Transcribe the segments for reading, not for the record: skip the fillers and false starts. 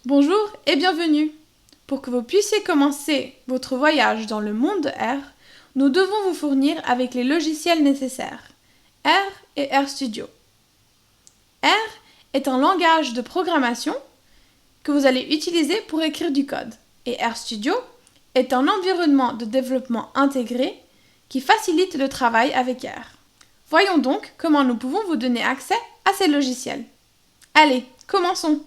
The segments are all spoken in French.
Bonjour et bienvenue. Pour que vous puissiez commencer votre voyage dans le monde de R, nous devons vous fournir avec les logiciels nécessaires, R et RStudio. R est un langage de programmation que vous allez utiliser pour écrire du code, et RStudio est un environnement de développement intégré qui facilite le travail avec R. Voyons donc comment nous pouvons vous donner accès à ces logiciels. Allez, commençons!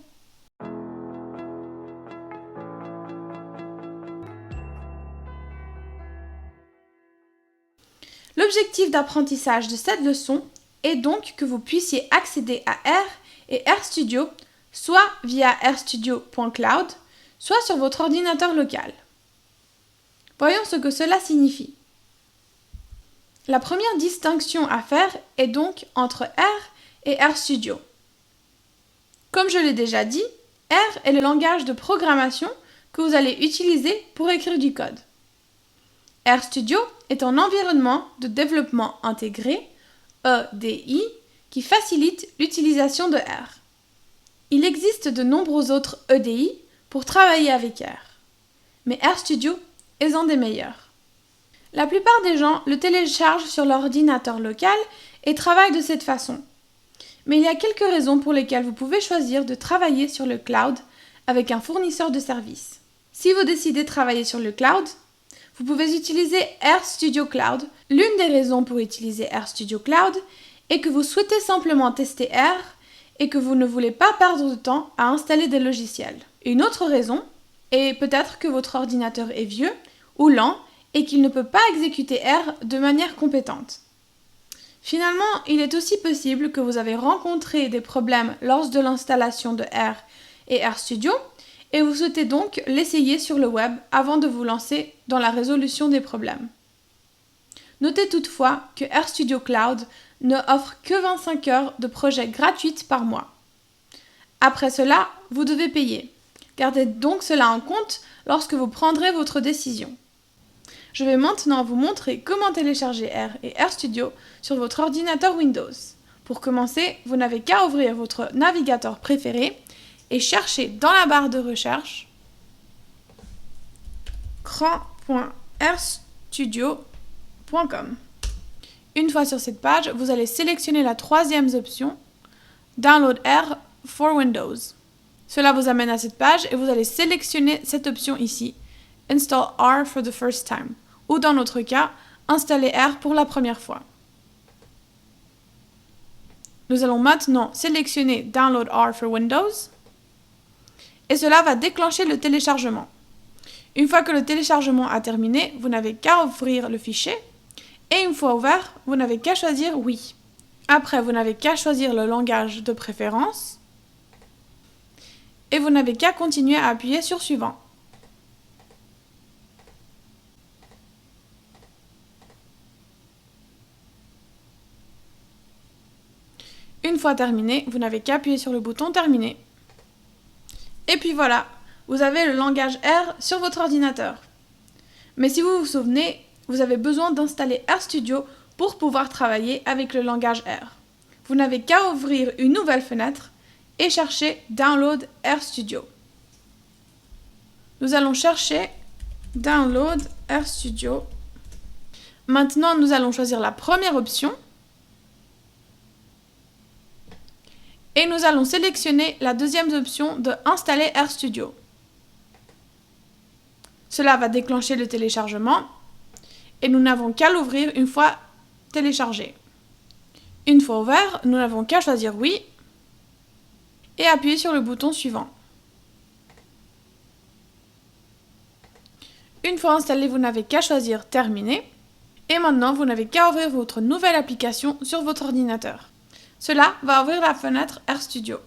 L'objectif d'apprentissage de cette leçon est donc que vous puissiez accéder à R et RStudio soit via rstudio.cloud, soit sur votre ordinateur local. Voyons ce que cela signifie. La première distinction à faire est donc entre R et RStudio. Comme je l'ai déjà dit, R est le langage de programmation que vous allez utiliser pour écrire du code. RStudio est un environnement de développement intégré, EDI, qui facilite l'utilisation de R. Il existe de nombreux autres EDI pour travailler avec R, mais RStudio est un des meilleurs. La plupart des gens le téléchargent sur leur ordinateur local et travaillent de cette façon. Mais il y a quelques raisons pour lesquelles vous pouvez choisir de travailler sur le cloud avec un fournisseur de services. Si vous décidez de travailler sur le cloud, vous pouvez utiliser RStudio Cloud. L'une des raisons pour utiliser RStudio Cloud est que vous souhaitez simplement tester R et que vous ne voulez pas perdre de temps à installer des logiciels. Une autre raison est peut-être que votre ordinateur est vieux ou lent et qu'il ne peut pas exécuter R de manière compétente. Finalement, il est aussi possible que vous avez rencontré des problèmes lors de l'installation de R et RStudio et vous souhaitez donc l'essayer sur le web avant de vous lancer dans la résolution des problèmes. Notez toutefois que RStudio Cloud ne offre que 25 heures de projet gratuites par mois. Après cela, vous devez payer. Gardez donc cela en compte lorsque vous prendrez votre décision. Je vais maintenant vous montrer comment télécharger R et RStudio sur votre ordinateur Windows. Pour commencer, vous n'avez qu'à ouvrir votre navigateur préféré et chercher dans la barre de recherche cran.rstudio.com. Une fois sur cette page, vous allez sélectionner la troisième option, Download R for Windows. Cela vous amène à cette page et vous allez sélectionner cette option ici, Install R for the first time, ou dans notre cas, installer R pour la première fois. Nous allons maintenant sélectionner Download R for Windows et cela va déclencher le téléchargement. Une fois que le téléchargement a terminé, vous n'avez qu'à ouvrir le fichier et une fois ouvert, vous n'avez qu'à choisir Oui. Après, vous n'avez qu'à choisir le langage de préférence et vous n'avez qu'à continuer à appuyer sur Suivant. Une fois terminé, vous n'avez qu'à appuyer sur le bouton Terminer. Et puis voilà, vous avez le langage R sur votre ordinateur. Mais si vous vous souvenez, vous avez besoin d'installer RStudio pour pouvoir travailler avec le langage R. Vous n'avez qu'à ouvrir une nouvelle fenêtre et chercher Download RStudio. Nous allons chercher Download RStudio. Maintenant, nous allons choisir la première option. Et nous allons sélectionner la deuxième option de Installer RStudio. Cela va déclencher le téléchargement et nous n'avons qu'à l'ouvrir une fois téléchargé. Une fois ouvert, nous n'avons qu'à choisir Oui et appuyer sur le bouton Suivant. Une fois installé, vous n'avez qu'à choisir Terminer et maintenant vous n'avez qu'à ouvrir votre nouvelle application sur votre ordinateur. Cela va ouvrir la fenêtre RStudio.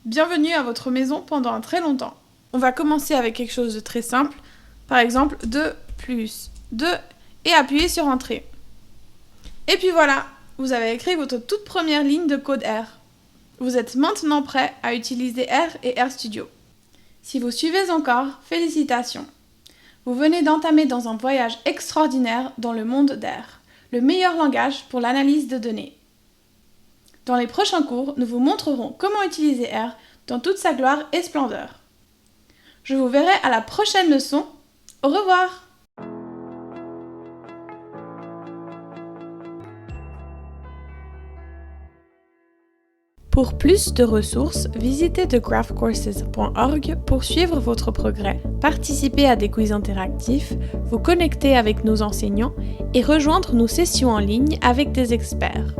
Bienvenue à votre maison pendant très longtemps. On va commencer avec quelque chose de très simple. Par exemple, 2 plus 2 et appuyer sur Entrée. Et puis voilà, vous avez écrit votre toute première ligne de code R. Vous êtes maintenant prêt à utiliser R et RStudio. Si vous suivez encore, félicitations. Vous venez d'entamer dans un voyage extraordinaire dans le monde d'R, le meilleur langage pour l'analyse de données. Dans les prochains cours, nous vous montrerons comment utiliser R dans toute sa gloire et splendeur. Je vous verrai à la prochaine leçon. Au revoir! Pour plus de ressources, visitez thegraphcourses.org pour suivre votre progrès, participer à des quiz interactifs, vous connecter avec nos enseignants et rejoindre nos sessions en ligne avec des experts.